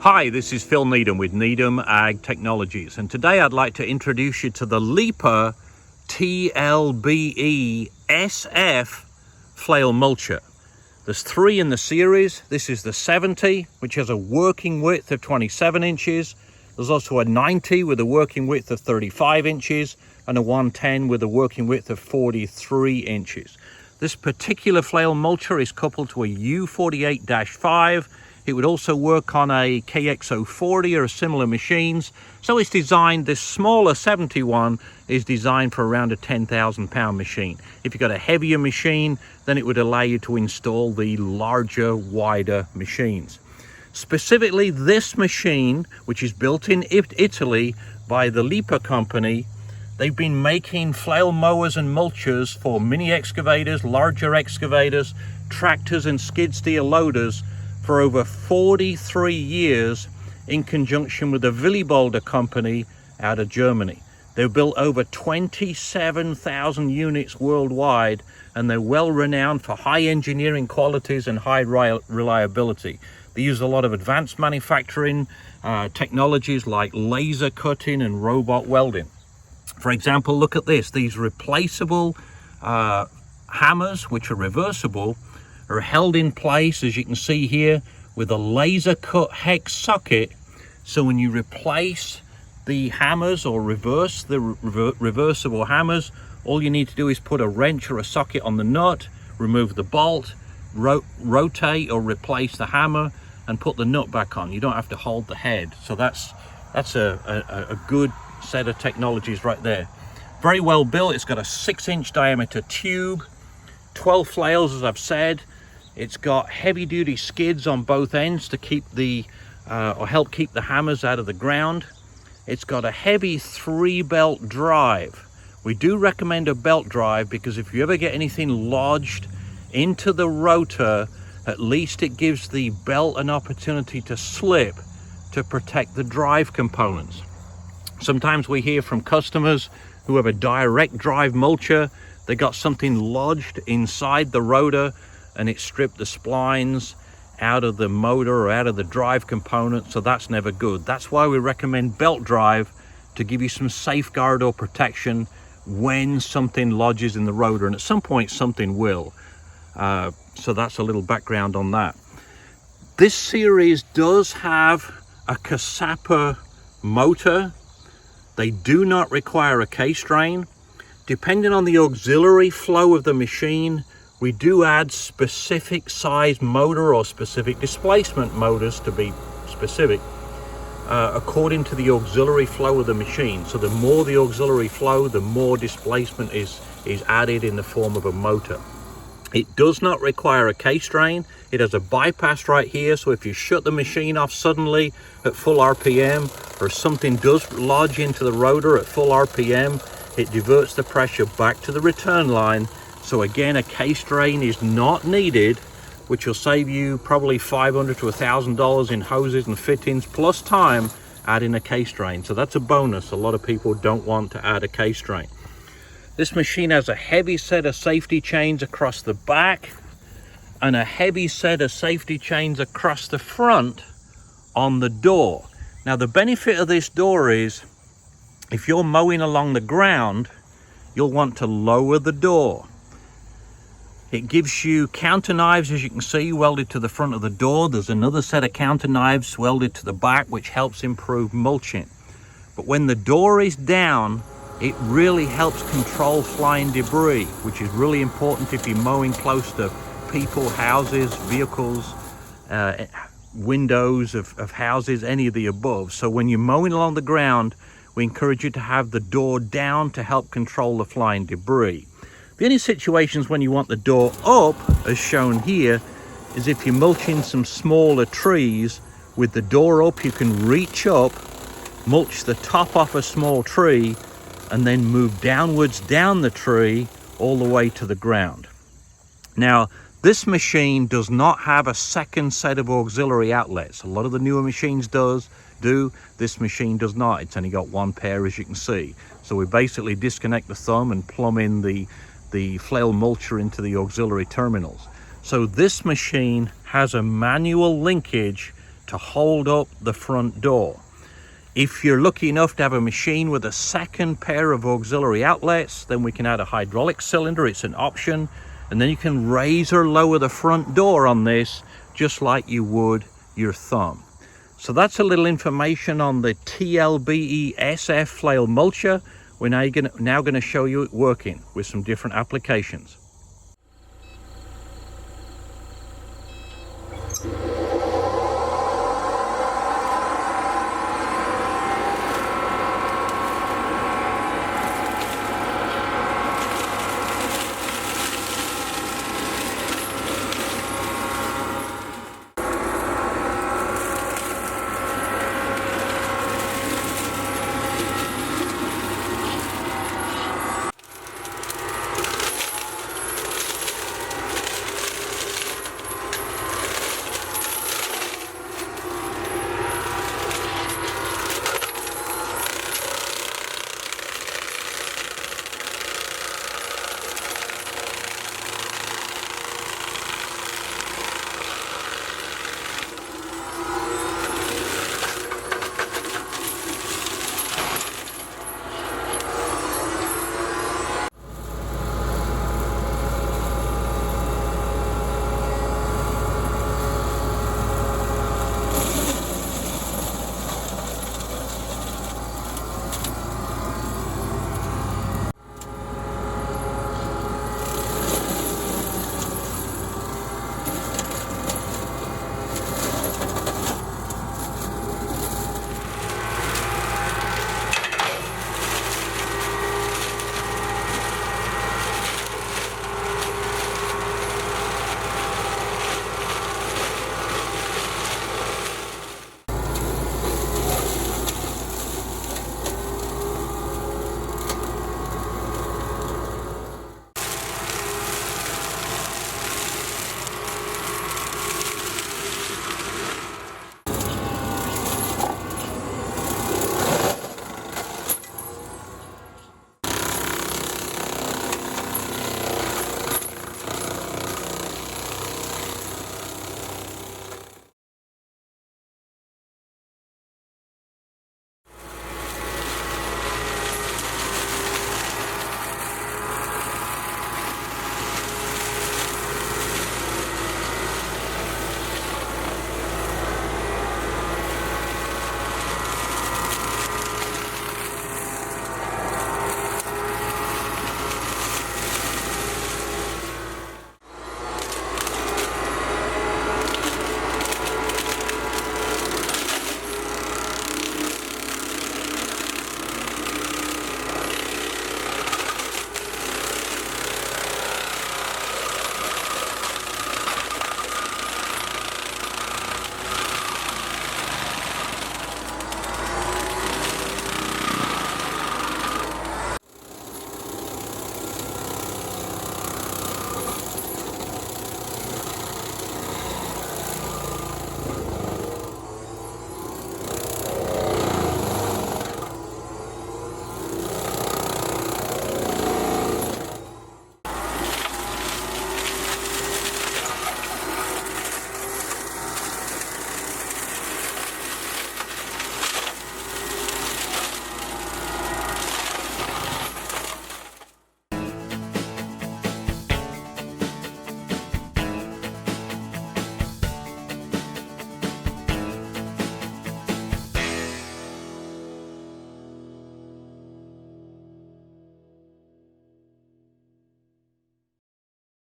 Hi, this is Phil Needham with Needham Ag Technologies, and today I'd like to introduce you to the Lipa TLBE-SF Flail Mulcher. There's three in the series. This is the 70, which has a working width of 27 inches. There's also a 90 with a working width of 35 inches and a 110 with a working width of 43 inches. This particular flail mulcher is coupled to a U48-5. It would also work on a KX040 or similar machines. So it's designed, this smaller 71 is designed for around a 10,000 pound machine. If you've got a heavier machine, then it would allow you to install the larger, wider machines. Specifically, this machine, which is built in Italy by the Lipa company, they've been making flail mowers and mulchers for mini excavators, larger excavators, tractors and skid steer loaders for over 43 years in conjunction with the Willibolder company out of Germany. They've built over 27,000 units worldwide, and they're well renowned for high engineering qualities and high reliability. They use a lot of advanced manufacturing technologies like laser cutting and robot welding. For example, look at this. These replaceable hammers, which are reversible, are held in place, as you can see here, with a laser cut hex socket. So when you replace the hammers or reverse the reversible hammers, all you need to do is put a wrench or a socket on the nut, remove the bolt, rotate or replace the hammer, and put the nut back on. You don't have to hold the head. So that's a good set of technologies right there. Very well built. It's got a 6-inch diameter tube, 12 flails, as I've said. It's got heavy duty skids on both ends to keep or help keep the hammers out of the ground. It's got a heavy 3-belt drive. We do recommend a belt drive because if you ever get anything lodged into the rotor, at least it gives the belt an opportunity to slip to protect the drive components. Sometimes we hear from customers who have a direct drive mulcher, they got something lodged inside the rotor and it stripped the splines out of the motor or out of the drive component, so that's never good. That's why we recommend belt drive, to give you some safeguard or protection when something lodges in the rotor, and at some point something will. So that's a little background on that. This series does have a Cassapa motor. They do not require a K-strain. Depending on the auxiliary flow of the machine, we do add specific size motor or specific displacement motors, to be specific, according to the auxiliary flow of the machine. So the more the auxiliary flow, the more displacement is added in the form of a motor. It does not require a K-strain. It has a bypass right here, so if you shut the machine off suddenly at full RPM, or something does lodge into the rotor at full RPM, it diverts the pressure back to the return line. So again, a K-strain is not needed, which will save you probably $500 to $1,000 in hoses and fittings, plus time adding a K-strain. So that's a bonus. A lot of people don't want to add a K-strain. This machine has a heavy set of safety chains across the back and a heavy set of safety chains across the front on the door. Now, the benefit of this door is if you're mowing along the ground, you'll want to lower the door. It gives you counter knives, as you can see, welded to the front of the door. There's another set of counter knives welded to the back, which helps improve mulching. But when the door is down, it really helps control flying debris, which is really important if you're mowing close to people, houses, vehicles, windows of houses, any of the above. So when you're mowing along the ground, we encourage you to have the door down to help control the flying debris. The only situations when you want the door up, as shown here, is if you're mulching some smaller trees. With the door up, you can reach up, mulch the top off a small tree, and then move downwards down the tree all the way to the ground. Now, this machine does not have a second set of auxiliary outlets. A lot of the newer machines do. This machine does not. It's only got one pair, as you can see. So we basically disconnect the thumb and plumb in the flail mulcher into the auxiliary terminals. So this machine has a manual linkage to hold up the front door. If you're lucky enough to have a machine with a second pair of auxiliary outlets, then we can add a hydraulic cylinder. It's an option. And then you can raise or lower the front door on this just like you would your thumb. So that's a little information on the TLBE-SF Flail Mulcher. We're now going to show you it working with some different applications.